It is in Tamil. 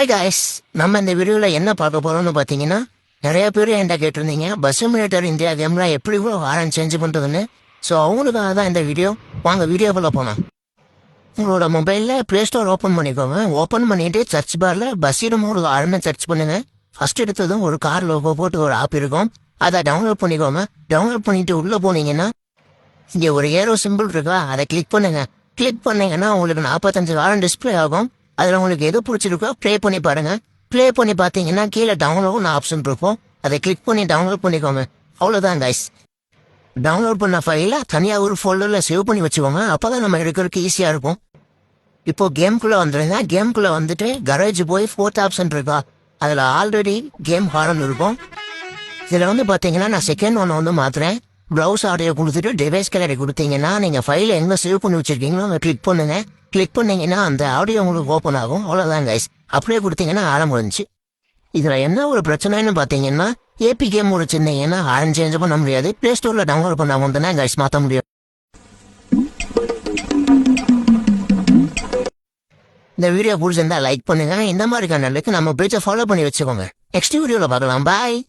ஹாய் காய்ஸ், நம்ம இந்த வீடியோவில் என்ன பார்க்க போகிறோம்னு பார்த்தீங்கன்னா, நிறைய பேர் என்கிட்ட கேட்டிருந்தீங்க பஸ் சிமுலேட்டர் இந்தியா கேம்லாம் எப்படி கூட ஆரன் சேஞ்ச் பண்ணுறதுன்னு. ஸோ அவங்களுக்காக தான் இந்த வீடியோ. வாங்க வீடியோக்குள்ளே போனோம். உங்களோட மொபைலில் ப்ளே ஸ்டோர் ஓப்பன் பண்ணிக்கோங்க. ஓப்பன் பண்ணிவிட்டு சர்ச் பாரில் பஸ்ஸிடம் ஒரு ஆரம்பி சர்ச் பண்ணுங்க. ஃபஸ்ட் எடுத்ததும் ஒரு கார் லோகோ போட்டு ஒரு ஆப் இருக்கும், அதை டவுன்லோட் பண்ணிக்கோங்க. டவுன்லோட் பண்ணிவிட்டு உள்ளே போனீங்கன்னா இங்கே ஒரு ஏரோ சிம்பிள் இருக்கா, அதை கிளிக் பண்ணுங்கள். கிளிக் பண்ணிங்கன்னா உங்களுக்கு 45 வாரம் டிஸ்பிளே ஆகும். அதில் உங்களுக்கு எது பிடிச்சிருக்கோ ப்ளே பண்ணி பாருங்கள். ப்ளே பண்ணி பார்த்தீங்கன்னா கீழே டவுன்லோட்னு ஆப்ஷன் இருக்கும், அதை கிளிக் பண்ணி டவுன்லோட் பண்ணிக்கோங்க. அவ்வளோதான் கைஸ். டவுன்லோட் பண்ண ஃபைலை தனியாக ஒரு ஃபோல்டரில் சேவ் பண்ணி வச்சுக்கோங்க. அப்போ தான் நம்ம எடுக்கிறதுக்கு ஈஸியாக இருக்கும். இப்போது கேம்குள்ளே வந்துடுங்க. கேம்குள்ளே வந்துட்டு கரேஜ் போய் 4th ஆப்ஷன் இருக்கா, அதில் ஆல்ரெடி கேம் ஹாரன் இருக்கும். இதில் வந்து பார்த்தீங்கன்னா நான் செகண்ட் ஒன்று மாற்றுறேன். ப்ரௌஸ் ஆடியோ கொடுத்துட்டு டிவைஸ் கேலரி கொடுத்தீங்கன்னா நீங்கள் ஃபைலை எங்கே சேவ் பண்ணி வச்சுருக்கீங்களோ அதை கிளிக் பண்ணுங்கள். கிளிக் பண்ணிங்கன்னா அந்த ஆடியோ உங்களுக்கு ஓப்பன் ஆகும். அவ்வளோதான் கைஸ். அப்படியே கொடுத்தீங்கன்னா முடிஞ்சுச்சு. இதில் என்ன ஒரு பிரச்சனைன்னு பார்த்தீங்கன்னா, ஏபி கேம் வச்சுருந்தீங்கன்னா ஆரன் சேஞ்ச் பண்ண முடியாது. ப்ளே ஸ்டோரில் டவுன்லோட் பண்ண வந்து கைஸ் மாற்ற முடியும். இந்த வீடியோ பிடிச்சிருந்தா லைக் பண்ணுங்க. இந்த மாதிரி சேனலுக்கு நம்ம பேஜை ஃபாலோ பண்ணி வச்சுக்கோங்க. நெக்ஸ்ட் வீடியோவில் பார்க்கலாம். பாய்.